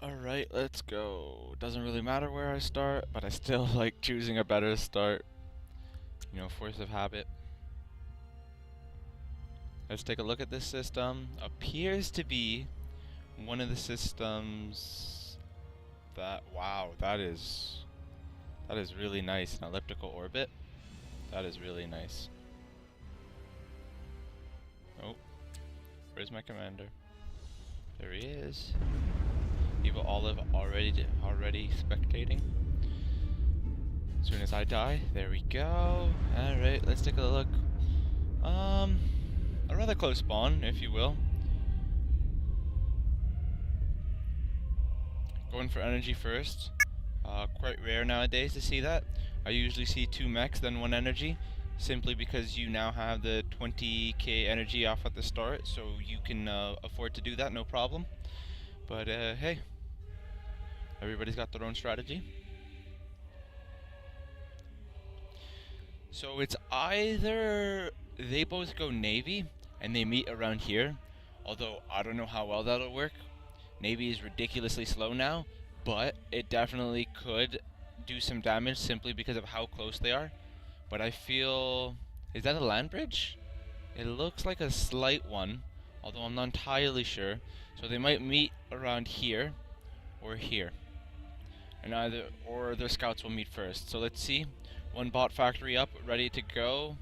Alright, let's go. Doesn't really matter where I start, but I still like choosing a better start. You know, force of habit. Let's take a look at this system. Appears to be one of the systems that, wow, that is really nice. An elliptical orbit. That is really nice. Oh, where's my commander? There he is. Evil Olive already spectating. As soon as I die, there we go. Alright, let's take a look. A rather close spawn, if you will. Going for energy first. Quite rare nowadays to see that. I usually see 2 mechs, then 1 energy, simply because you now have the 20k energy off at the start, so you can afford to do that, no problem. But hey, everybody's got their own strategy. So it's either they both go Navy and they meet around here, although I don't know how well that'll work. Navy is ridiculously slow now, but it definitely could do some damage simply because of how close they are. But I feel... Is that a land bridge? It looks like a slight one, although I'm not entirely sure. So they might meet around here or here. And or their scouts will meet first. So let's see. 1 bot factory up, ready to go.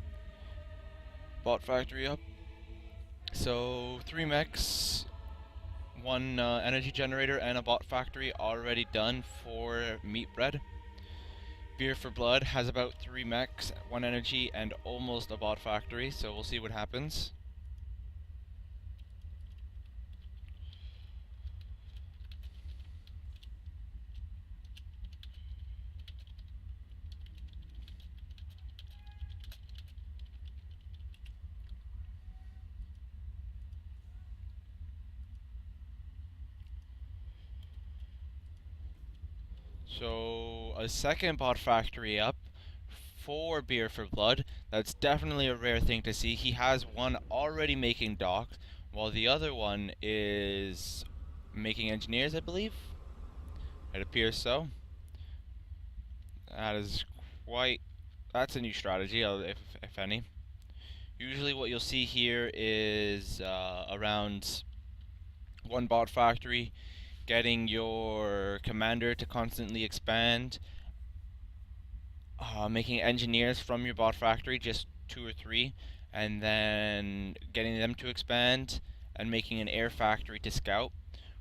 Bot factory up. So 3 mechs, 1 energy generator, and a bot factory already done for meat bread. Beer for Blood has about 3 mechs, 1 energy, and almost a bot factory, so we'll see what happens. So a second bot factory up for Beer for Blood. That's definitely a rare thing to see. He has 1 already making docks, while the other one is making engineers, I believe. It appears so. That is quite... That's a new strategy, if any. Usually what you'll see here is around 1 bot factory, getting your commander to constantly expand, making engineers from your bot factory, just 2 or 3, and then getting them to expand, and making an air factory to scout.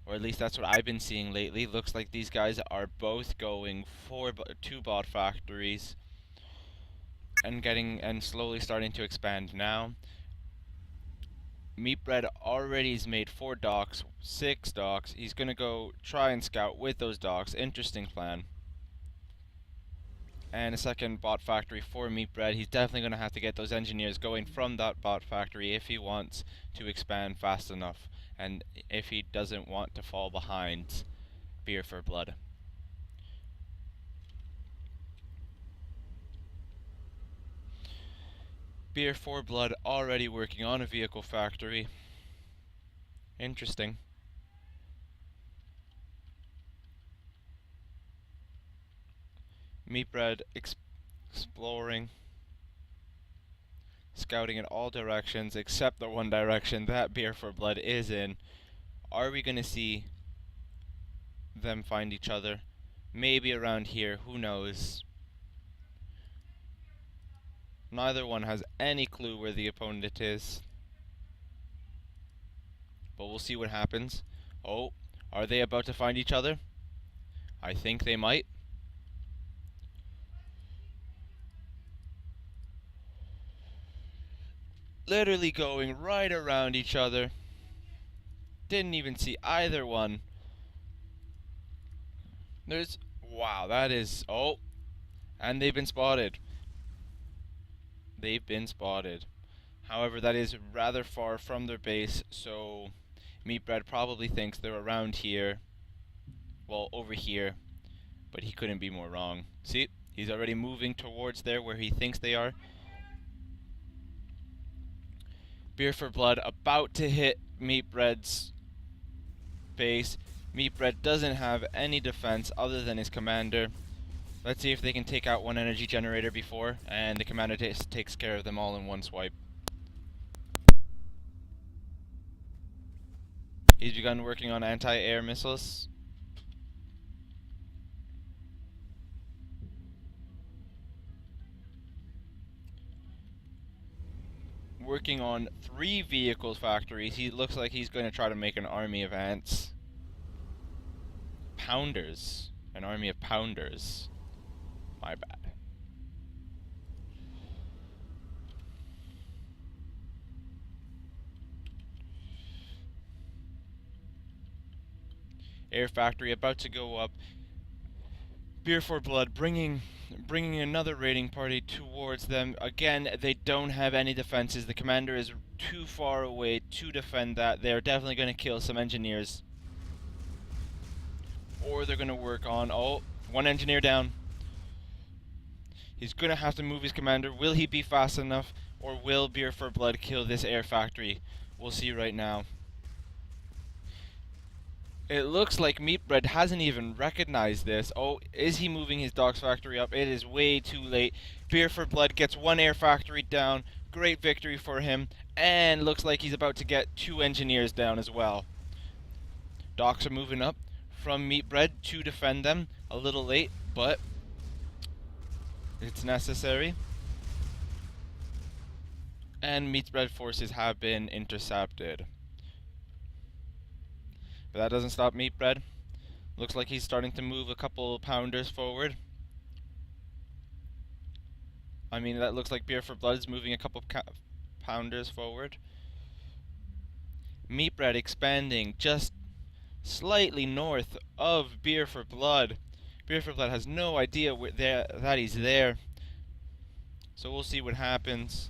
Or at least that's what I've been seeing lately. Looks like these guys are both going for 2 bot factories and slowly starting to expand now. Meatbread already has made 4 docks, 6 docks. He's gonna go try and scout with those docks. Interesting plan. And a second bot factory for Meatbread. He's definitely gonna have to get those engineers going from that bot factory if he wants to expand fast enough, and if he doesn't want to fall behind Beer for Blood. beer4blood already working on a vehicle factory. Interesting. Meatbread exploring, scouting in all directions except the one direction that beer4blood is in. Are we gonna see them find each other? Maybe around here, who knows? Neither one has any clue where the opponent is. But we'll see what happens. Oh, are they about to find each other? I think they might. Literally going right around each other. Didn't even see either one. Wow, that is... Oh, and they've been spotted. They've been spotted. However, that is rather far from their base, so Meatbread probably thinks they're around here. Well, over here. But he couldn't be more wrong. See? He's already moving towards there where he thinks they are. Beer for Blood about to hit Meatbread's base. Meatbread doesn't have any defense other than his commander. Let's see if they can take out one energy generator before, and the commander takes care of them all in one swipe. He's begun working on anti-air missiles. Working on 3 vehicles factories. He looks like he's going to try to make an army of ants. Pounders. An army of pounders. My bad. Air factory about to go up. beer4blood bringing another raiding party towards them. Again, they don't have any defenses. The commander is too far away to defend that. They're definitely going to kill some engineers. Or they're going to work on... Oh, one engineer down. He's going to have to move his commander. Will he be fast enough? Or will beer4blood kill this air factory? We'll see right now. It looks like Meatbread hasn't even recognized this. Oh, is he moving his dogs factory up? It is way too late. beer4blood gets one air factory down. Great victory for him. And looks like he's about to get 2 engineers down as well. Docks are moving up from Meatbread to defend them. A little late, but it's necessary. And Meatbread forces have been intercepted. But that doesn't stop Meatbread. Looks like he's starting to move a couple pounders forward. I mean, that looks like beer4blood is moving a couple pounders forward. Meatbread expanding just slightly north of beer4blood. beer4blood has no idea that he's there. So we'll see what happens.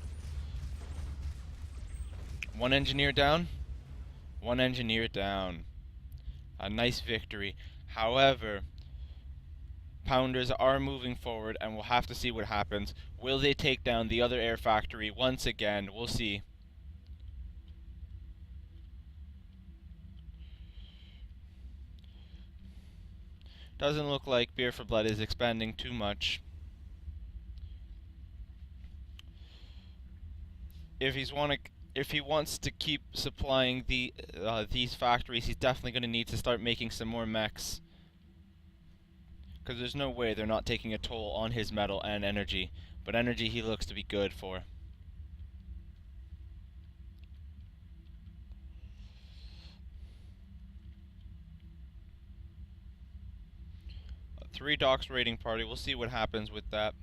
One engineer down. One engineer down. A nice victory. However, pounders are moving forward, and we'll have to see what happens. Will they take down the other air factory once again? We'll see. Doesn't look like beer4blood is expanding too much. If he wants to keep supplying these factories, he's definitely going to need to start making some more mechs. Because there's no way they're not taking a toll on his metal and energy. But energy he looks to be good for. A 3 docks raiding party. We'll see what happens with that.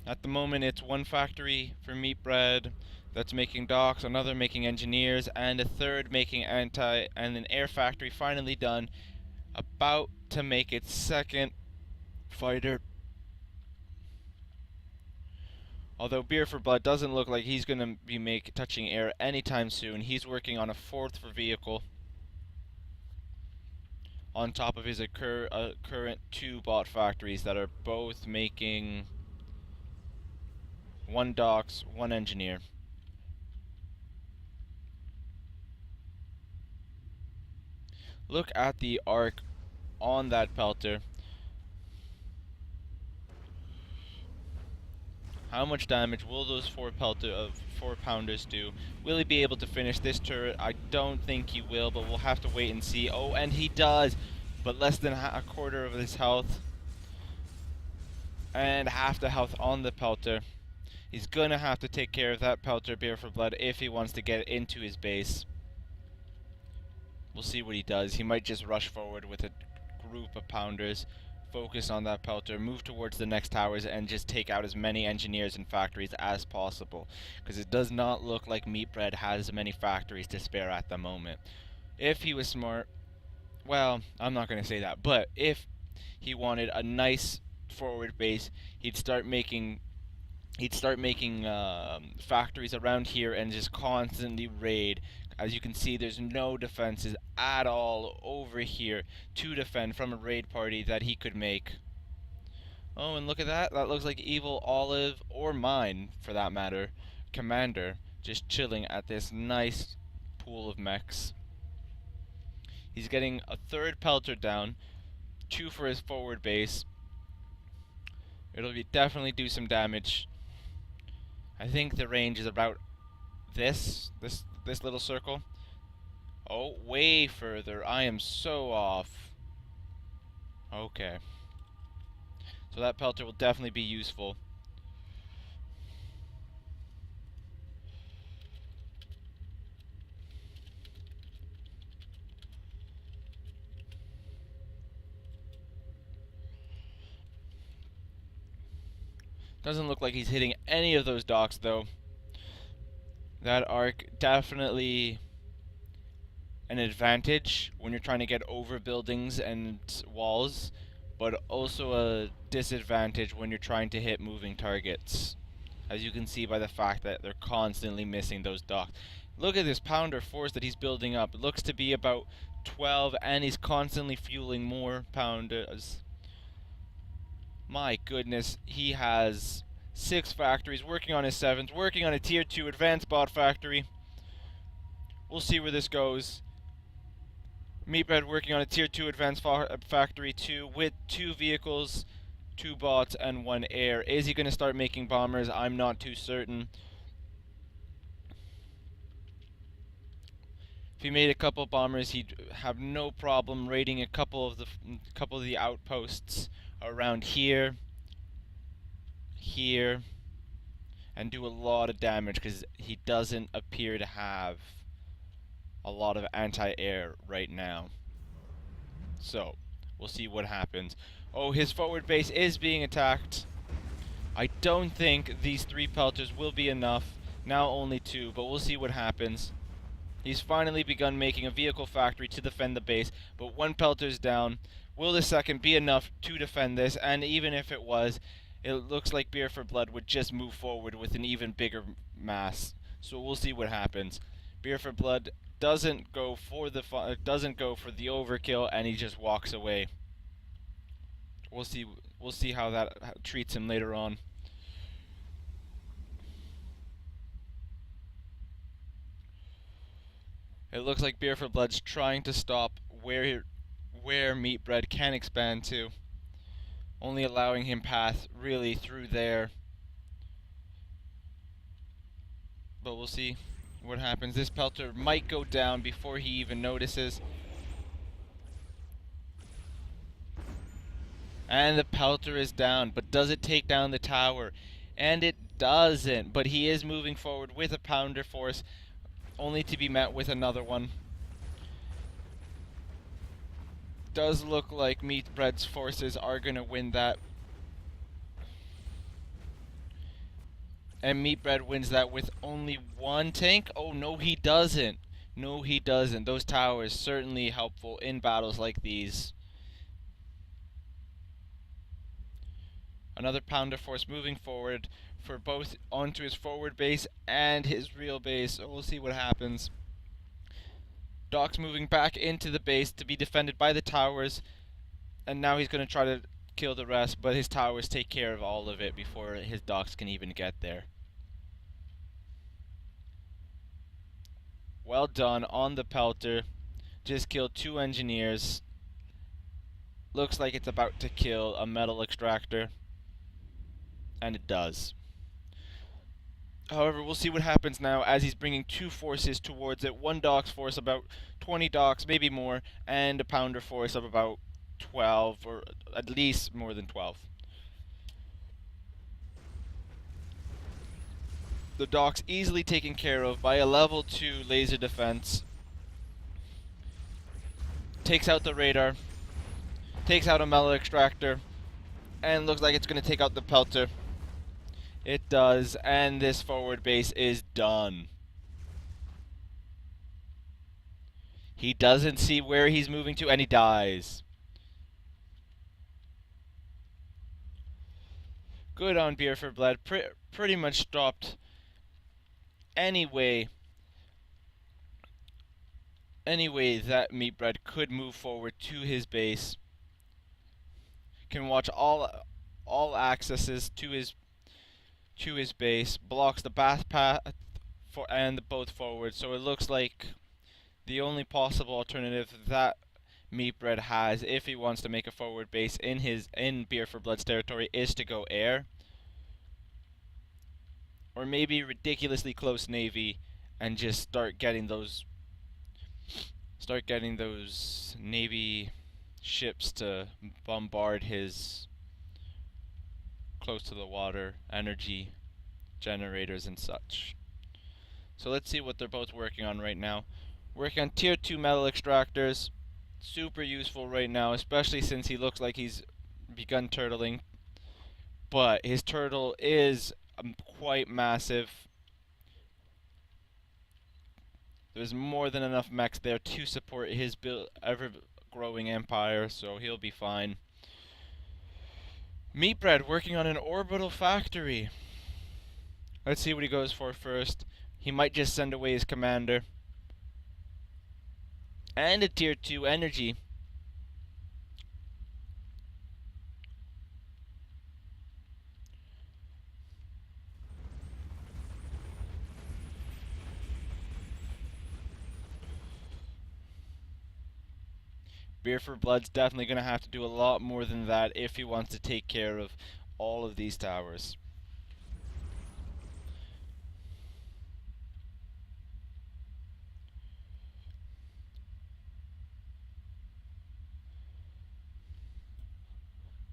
At the moment, it's one factory for Meatbread that's making docks, another making engineers, and a third making and an air factory finally done, about to make its second fighter. Although beer4blood doesn't look like he's going to be touching air anytime soon. He's working on a 4th for vehicle on top of his current 2 bot factories that are both making 1 docks, 1 engineer. Look at the arc on that pelter. How much damage will those 4 pounders do? Will he be able to finish this turret? I don't think he will, but we'll have to wait and see. Oh, and he does, but less than a quarter of his health. And half the health on the pelter. He's gonna have to take care of that pelter, beer4blood, if he wants to get into his base. We'll see what he does. He might just rush forward with a group of pounders, focus on that pelter, move towards the next towers, and just take out as many engineers and factories as possible. Because it does not look like Meatbread has many factories to spare at the moment. If he was smart, well, I'm not gonna say that, but if he wanted a nice forward base, he'd start making factories around here and just constantly raid. As you can see, there's no defenses at all over here to defend from a raid party that he could make. Oh, and look at that. That looks like Evil Olive, or mine for that matter, Commander, just chilling at this nice pool of mechs. He's getting a third pelter down, 2 for his forward base. It'll definitely do some damage. I think the range is about this little circle. Oh, way further. I am so off. Okay. So that pelter will definitely be useful. Doesn't look like he's hitting any of those docks, though. That arc definitely an advantage when you're trying to get over buildings and walls, but also a disadvantage when you're trying to hit moving targets, as you can see by the fact that they're constantly missing those docks. Look at this pounder force that he's building up. It looks to be about 12, and he's constantly fueling more pounders. My goodness, he has 6 factories, working on his 7th, working on a tier 2 advanced bot factory. We'll see where this goes. Meatbread working on a tier 2 advanced factory 2 with 2 vehicles, 2 bots, and 1 air. Is he going to start making bombers? I'm not too certain. If he made a couple bombers, he'd have no problem raiding a couple of the outposts around here, and do a lot of damage, because he doesn't appear to have a lot of anti-air right now. So, we'll see what happens. Oh, his forward base is being attacked. I don't think these 3 pelters will be enough. Now only 2, but we'll see what happens. He's finally begun making a vehicle factory to defend the base, but 1 pelter's down. Will the second be enough to defend this? And even if it was, it looks like beer4blood would just move forward with an even bigger mass. So we'll see what happens. beer4blood doesn't go for the overkill, and he just walks away. We'll see how that treats him later on. It looks like beer4blood's trying to stop where Meatbread can expand to, only allowing him path really through there. But we'll see what happens. This pelter might go down before he even notices. And the pelter is down, but does it take down the tower? And it doesn't, but he is moving forward with a pounder force, only to be met with another one. Does look like Meatbread's forces are going to win that. And Meatbread wins that with only 1 tank? Oh, no he doesn't. No he doesn't. Those towers certainly helpful in battles like these. Another pounder force moving forward for both onto his forward base and his real base. So we'll see what happens. Doc's moving back into the base to be defended by the towers, and now he's going to try to kill the rest, but his towers take care of all of it before his docks can even get there. Well done on the pelter. Just killed 2 engineers. Looks like it's about to kill a metal extractor, and it does. However, we'll see what happens now as he's bringing 2 forces towards it. 1 docks force, about 20 docks, maybe more, and a pounder force of about 12, or at least more than 12. The docks easily taken care of by a level 2 laser defense. Takes out the radar, takes out a metal extractor, and looks like it's going to take out the pelter. It does, and this forward base is done. He doesn't see where he's moving to, and he dies. Good on beer4blood. Pretty much stopped any way that Meatbread could move forward to his base. Can watch all accesses to his base, blocks the path and both forwards. So it looks like The only possible alternative that Meatbread has, if he wants to make a forward base in Beer for Blood's territory, is to go air, or maybe ridiculously close navy, and just start getting those navy ships to bombard his close to the water energy generators and such. So let's see what they're both working on right now. Working on tier 2 metal extractors. Super useful right now, especially since he looks like he's begun turtling. But his turtle is quite massive. There's more than enough mechs there to support his ever-growing empire, so he'll be fine. Meatbread working on an orbital factory. Let's see what he goes for first. He might just send away his commander. And a tier 2 energy. Beer for Blood's definitely going to have to do a lot more than that if he wants to take care of all of these towers.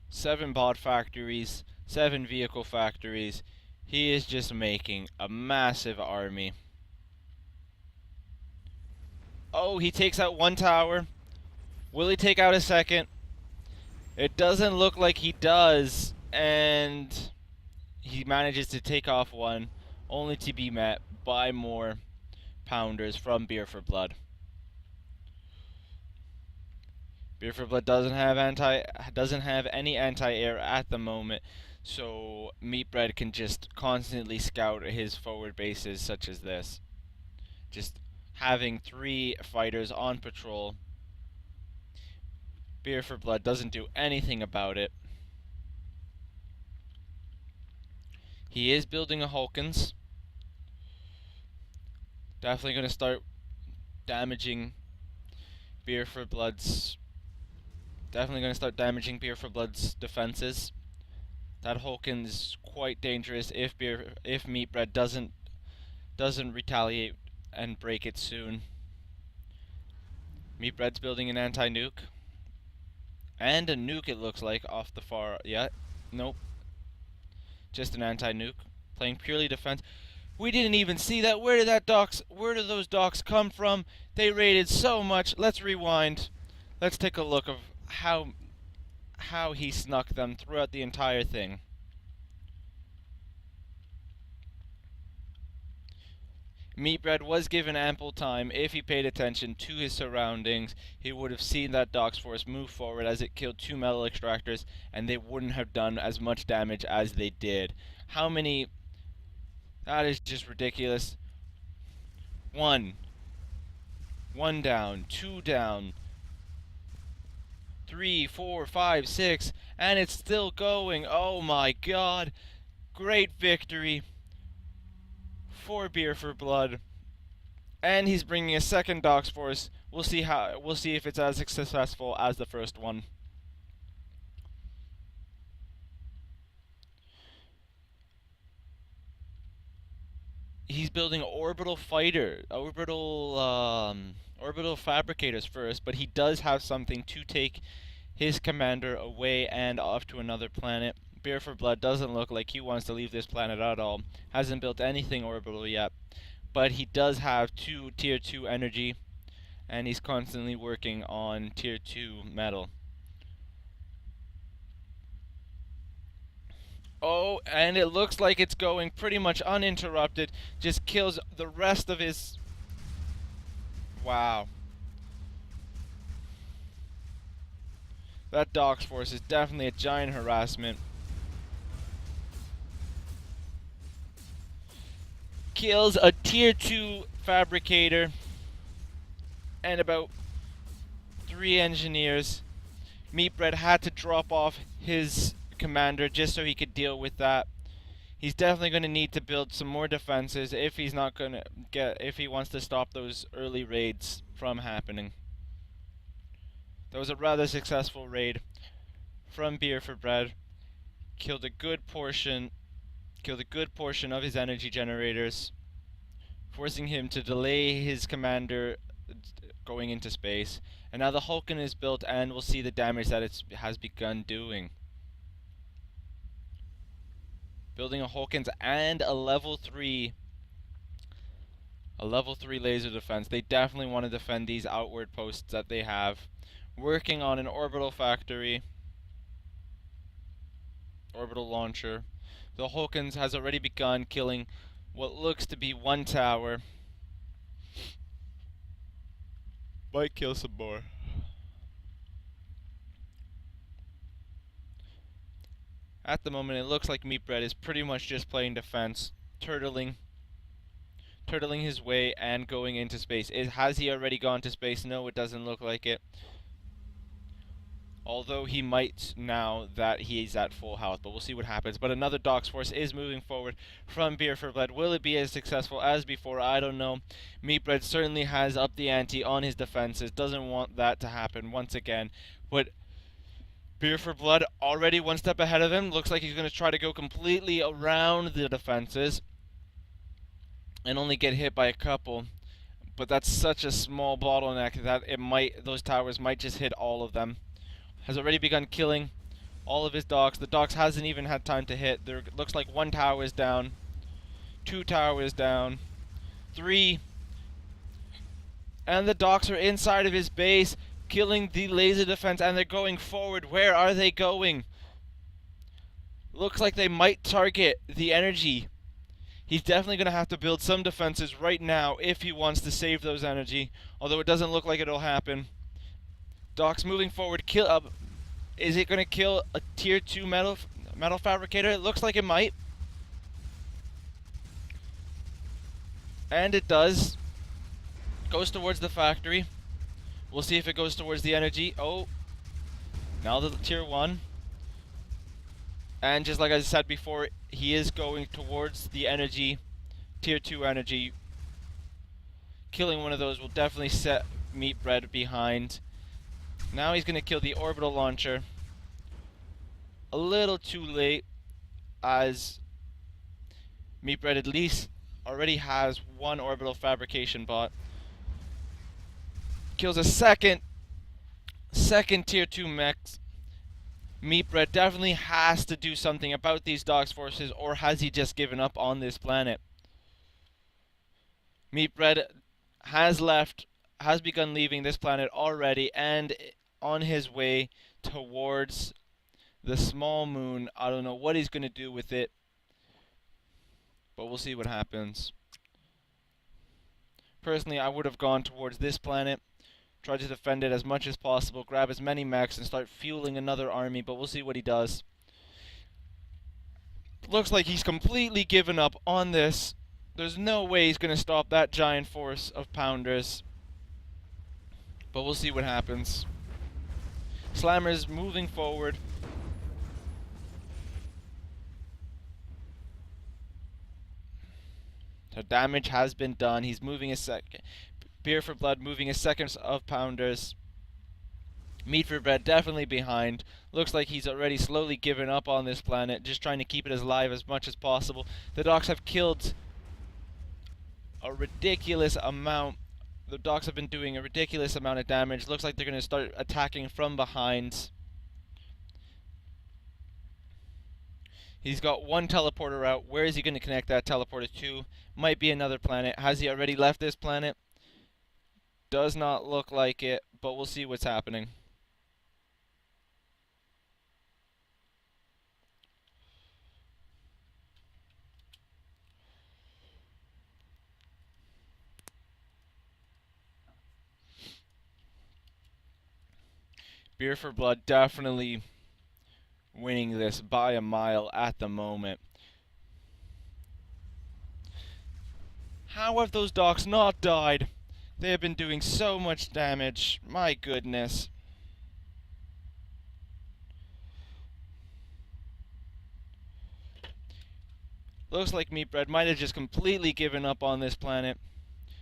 Seven bot factories, 7 vehicle factories. He is just making a massive army. Oh, he takes out one tower. Will he take out a second? It doesn't look like he does, and he manages to take off one, only to be met by more pounders from Beer for Blood. Beer for Blood doesn't have any anti-air at the moment, so Meatbread can just constantly scout his forward bases such as this. Just having 3 fighters on patrol. Beer for Blood doesn't do anything about it. He is building a Hulkins. Definitely going to start damaging Beer for Blood's defenses. That Hulkin is quite dangerous if Meatbread doesn't retaliate and break it soon. Meatbread's building an anti-nuke. And a nuke, it looks like, off the far... Yeah, nope. Just an anti-nuke. Playing purely defense. We didn't even see that. Where did those docks come from? They raided so much. Let's rewind. Let's take a look of how he snuck them throughout the entire thing. Meatbread was given ample time. If he paid attention to his surroundings, he would have seen that Doc's force move forward as it killed 2 metal extractors, and they wouldn't have done as much damage as they did. How many... That is just ridiculous. 1 down, 2 down, 3, 4, 5, 6, and it's still going. Oh my god. Great victory for Beer for Blood. And he's bringing a second Doc's force. We'll see if it's as successful as the first one. He's building orbital fabricators first, but he does have something to take his commander away and off to another planet. Beer for Blood doesn't look like he wants to leave this planet at all. Hasn't built anything orbital yet. But he does have 2 tier 2 energy, and he's constantly working on tier 2 metal. Oh, and it looks like it's going pretty much uninterrupted. Just kills the rest of his... Wow. That Doc's force is definitely a giant harassment. Kills a tier 2 fabricator and about 3 engineers. Meatbread had to drop off his commander just so he could deal with that. He's definitely going to need to build some more defenses if he's not going to if he wants to stop those early raids from happening. That was a rather successful raid from beer4blood. Killed a good portion of his energy generators, forcing him to delay his commander going into space. And now the Hulken is built, and we'll see the damage that it has begun doing. Building a Hulken's and a level 3 laser defense. They definitely want to defend these outward posts that they have. Working on an orbital factory, orbital launcher. The Hulkens has already begun killing what looks to be one tower. Might kill some more. At the moment, it looks like Meatbread is pretty much just playing defense, turtling his way and going into space. Has he already gone to space? No, it doesn't look like it. Although he might now that he's at full health, but we'll see what happens. But another Dox Force is moving forward from beer4blood. Will it be as successful as before? I don't know. Meatbread certainly has upped the ante on his defenses. Doesn't want that to happen once again. But beer4blood already one step ahead of him. Looks like he's going to try to go completely around the defenses and only get hit by a couple. But that's such a small bottleneck that those towers might just hit all of them. Has already begun killing all of his Dox. The Dox hasn't even had time to hit. There looks like 1 tower is down, 2 towers down, 3, and the Dox are inside of his base, killing the laser defense, and they're going forward. Where are they going? Looks like they might target the energy. He's definitely going to have to build some defenses right now if he wants to save those energy, although it doesn't look like it'll happen. Dox moving forward. Is it going to kill a tier 2 metal fabricator? It looks like it might. And it does. Goes towards the factory. We'll see if it goes towards the energy. Oh. Now the tier 1. And just like I said before, he is going towards the energy. Tier 2 energy. Killing one of those will definitely set Meatbread behind. Now he's going to kill the orbital launcher. A little too late, as Meatbread at least already has 1 orbital fabrication bot. Kills a second tier 2 mech. Meatbread definitely has to do something about these Dox forces, or has he just given up on this planet? Meatbread has begun leaving this planet already, and on his way towards the small moon. I don't know what he's going to do with it, but we'll see what happens. Personally, I would have gone towards this planet, tried to defend it as much as possible, grab as many mechs, and start fueling another army, but we'll see what he does. Looks like he's completely given up on this. There's no way he's going to stop that giant force of pounders, but we'll see what happens. Slammer's moving forward. So damage has been done. He's moving a second. beer4blood moving a second of pounders. Meat4blood definitely behind. Looks like he's already slowly given up on this planet, just trying to keep it alive as much as possible. The Dox have killed a ridiculous amount. The Dox have been doing a ridiculous amount of damage. Looks like they're going to start attacking from behind. He's got 1 teleporter out. Where is he going to connect that teleporter to? Might be another planet. Has he already left this planet? Does not look like it, but we'll see what's happening. beer4blood definitely winning this by a mile at the moment. How have those Dox not died? They have been doing so much damage. My goodness. Looks like Meatbread might have just completely given up on this planet.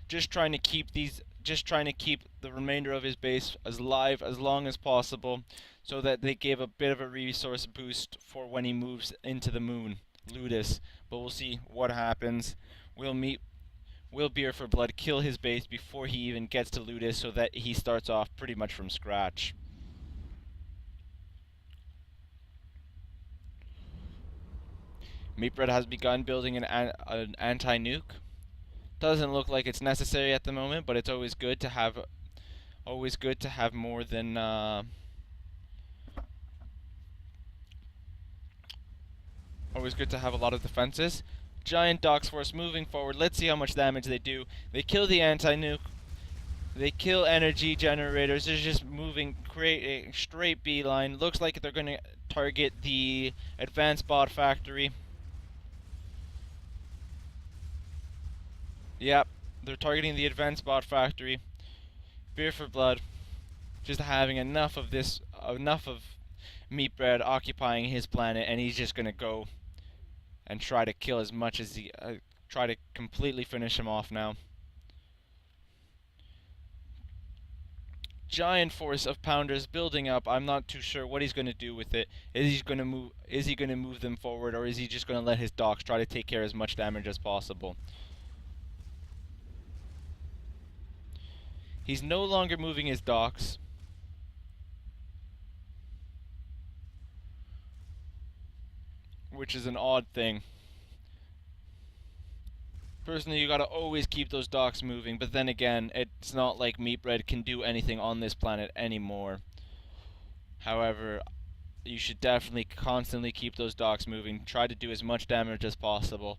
Just trying to keep the remainder of his base as live as long as possible, so that they give a bit of a resource boost for when he moves into the moon, Ludus. But we'll see what happens. Will beer4blood kill his base before he even gets to Ludus, so that he starts off pretty much from scratch. Meatbread has begun building an anti-nuke. Doesn't look like it's necessary at the moment, but it's always good to have more than always good to have a lot of defenses. Giant Dox Force moving forward. Let's see how much damage they do. They kill the anti-nuke. They kill energy generators. They're just moving, create a straight beeline. Looks like they're going to target the advanced bot factory. Yep, they're targeting the advanced bot factory. beer4blood just having enough of Meatbread occupying his planet, and he's just gonna go and try to kill as much as he try to completely finish him off now. Giant force of pounders building up. I'm not too sure what he's going to do with it. Is he going to move them forward, or is he just going to let his dogs try to take care of as much damage as possible? He's no longer moving his docks. Which is an odd thing. Personally, you gotta always keep those docks moving, but then again, it's not like Meatbread can do anything on this planet anymore. However, you should definitely constantly keep those docks moving. Try to do as much damage as possible.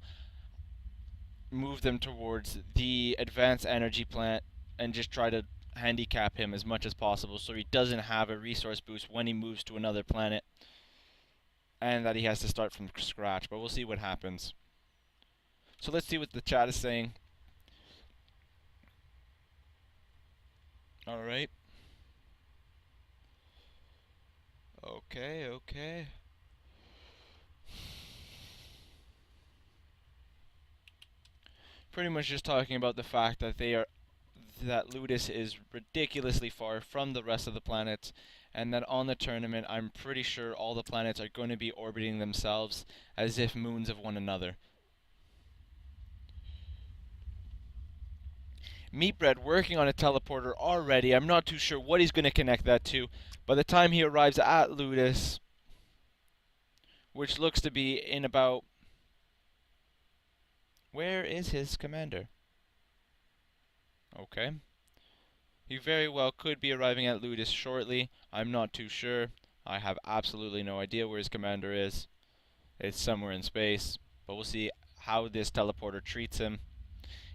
Move them towards the advanced energy plant and just try to handicap him as much as possible so he doesn't have a resource boost when he moves to another planet, and that he has to start from scratch. But we'll see what happens. So let's see what the chat is saying. Alright. Okay. Pretty much just talking about the fact that that Ludus is ridiculously far from the rest of the planets, and that on the tournament I'm pretty sure all the planets are going to be orbiting themselves as if moons of one another. Meatbread working on a teleporter already. I'm not too sure what he's going to connect that to. By the time he arrives at Ludus, which looks to be in about... Where is his commander? Okay. He very well could be arriving at Ludus shortly. I'm not too sure. I have absolutely no idea where his commander is. It's somewhere in space. But we'll see how this teleporter treats him.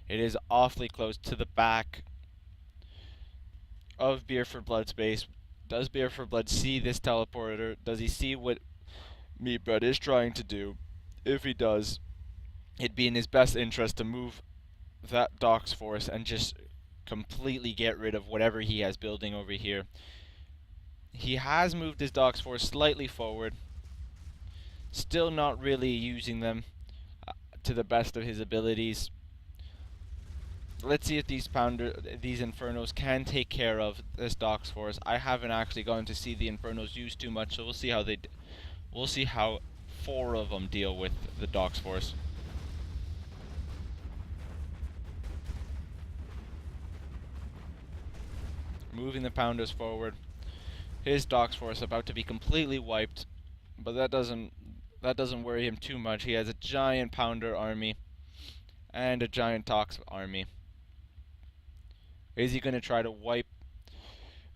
It is awfully close to the back of beer4blood space. Does beer4blood see this teleporter? Does he see what Meatbread is trying to do? If he does, it'd be in his best interest to move that Dox force and just completely get rid of whatever he has building over here. He has moved his Dox force slightly forward. Still not really using them to the best of his abilities. Let's see if these Infernos can take care of this Dox force. I haven't actually gone to see the Infernos used too much, so we'll see how we'll see how 4 of them deal with the Dox force. Moving the Pounders forward. His Dox force about to be completely wiped, but that doesn't worry him too much. He has a giant Pounder army and a giant Dox army. Is he going to try to wipe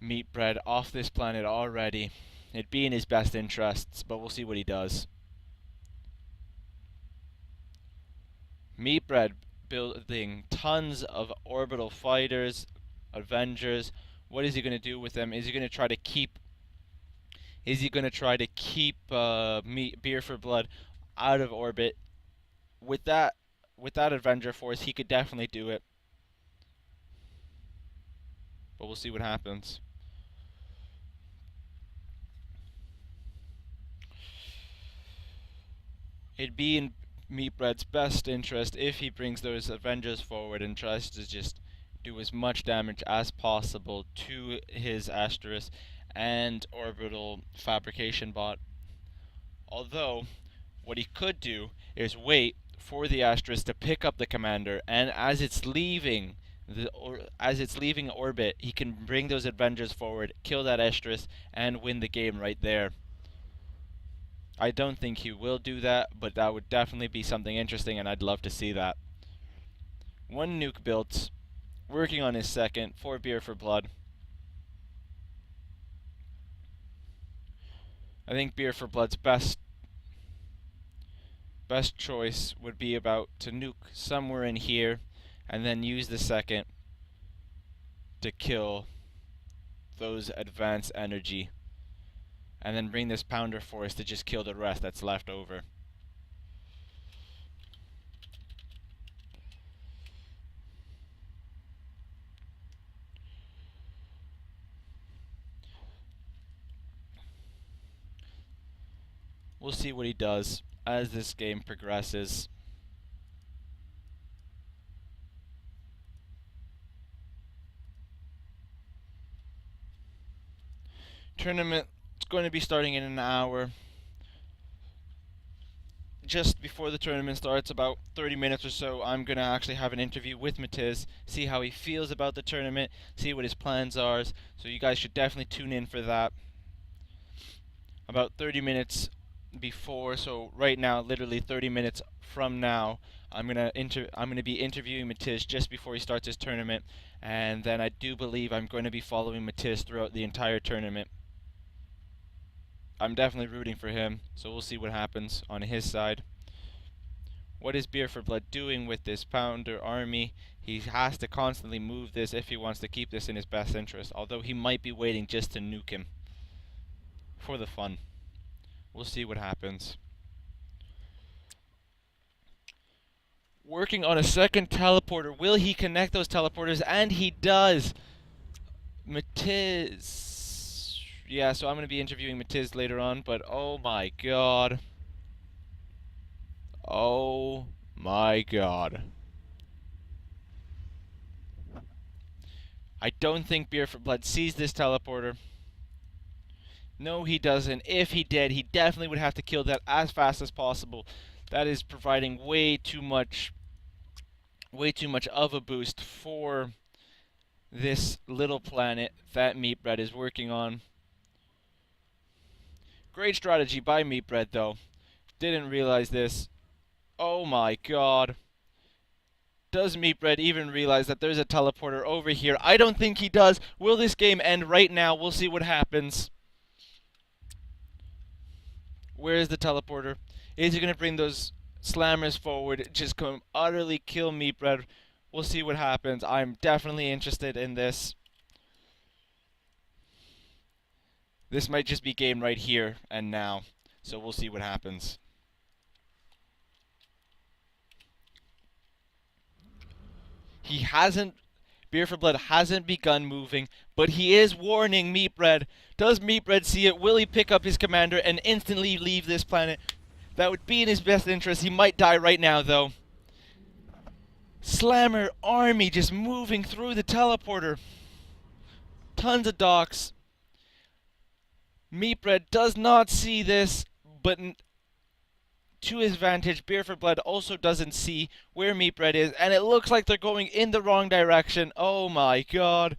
Meatbread off this planet already? It'd be in his best interests, but we'll see what he does. Meatbread building tons of orbital fighters, Avengers. What is he going to do with them? Is he going to try to keep beer4blood out of orbit? With that Avenger force, he could definitely do it. But we'll see what happens. It'd be Meatbread's best interest if he brings those Avengers forward and tries to just do as much damage as possible to his Asterisk and orbital fabrication bot. Although, what he could do is wait for the Asterisk to pick up the commander, and as it's leaving orbit, he can bring those Avengers forward, kill that Asterisk, and win the game right there. I don't think he will do that, but that would definitely be something interesting, and I'd love to see that. One nuke built, working on his second for beer4blood. I think beer4blood's best choice would be about to nuke somewhere in here, and then use the second to kill those advanced energy, and then bring this pounder force to just kill the rest that's left over. We'll see what he does as this game progresses. Tournament is going to be starting in an hour. Just before the tournament starts, about 30 minutes or so, I'm going to actually have an interview with Matiz, see how he feels about the tournament, see what his plans are, so you guys should definitely tune in for that. About 30 minutes before, so right now, literally 30 minutes from now, I'm gonna be interviewing Matiz just before he starts his tournament, and then I do believe I'm going to be following Matiz throughout the entire tournament. I'm definitely rooting for him, so we'll see what happens on his side. What is beer4blood doing with this pounder army? He has to constantly move this if he wants to keep this in his best interest, although he might be waiting just to nuke him for the fun. We'll see what happens. Working on a second teleporter. Will he connect those teleporters? And he does. Matiz. Yeah, so I'm going to be interviewing Matiz later on, but oh my god. Oh my god. I don't think beer4blood sees this teleporter. No, he doesn't. If he did, he definitely would have to kill that as fast as possible. That is providing way too much of a boost for this little planet that Meatbread is working on. Great strategy by Meatbread, though. Didn't realize this. Oh my god. Does Meatbread even realize that there's a teleporter over here? I don't think he does. Will this game end right now? We'll see what happens. Where is the teleporter? Is he going to bring those slammers forward? Just come utterly kill Meatbread. We'll see what happens. I'm definitely interested in this. This might just be game right here and now. So we'll see what happens. He hasn't... beer4blood hasn't begun moving, but he is warning Meatbread. Does Meatbread see it? Will he pick up his commander and instantly leave this planet? That would be in his best interest. He might die right now, though. Slammer army just moving through the teleporter. Tons of docks. Meatbread does not see this, but to his advantage, beer4blood also doesn't see where Meatbread is, and it looks like they're going in the wrong direction. Oh my god.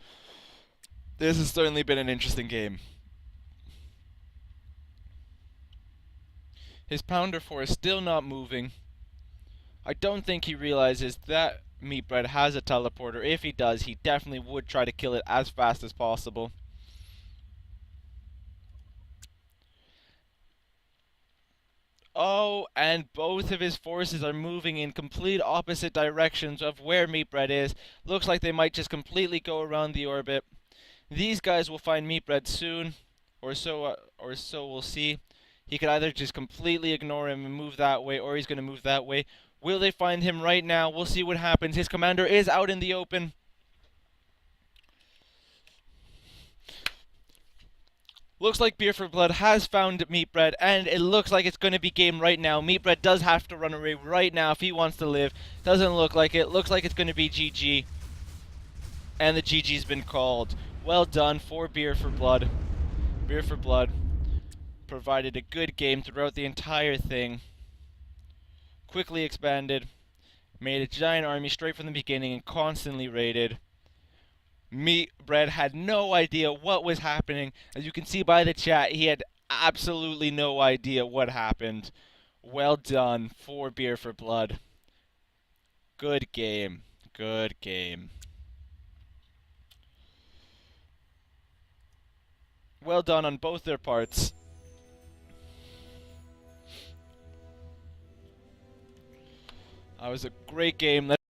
This has certainly been an interesting game. His pounder force still not moving. I don't think he realizes that Meatbread has a teleporter. If he does, he definitely would try to kill it as fast as possible. Oh, and both of his forces are moving in complete opposite directions of where Meatbread is. Looks like they might just completely go around the orbit. These guys will find Meatbread soon, or so we'll see. He could either just completely ignore him and move that way, or he's going to move that way. Will they find him right now? We'll see what happens. His commander is out in the open. Looks like Beer for Blood has found Meatbread, and it looks like it's going to be game right now. Meatbread does have to run away right now if he wants to live. Doesn't look like it. Looks like it's going to be GG. And the GG's been called. Well done for Beer for Blood. Beer for Blood provided a good game throughout the entire thing. Quickly expanded. Made a giant army straight from the beginning and constantly raided. Meatbread had no idea what was happening. As you can see by the chat, he had absolutely no idea what happened. Well done for Beer for Blood. Good game. Good game. Well done on both their parts. That was a great game.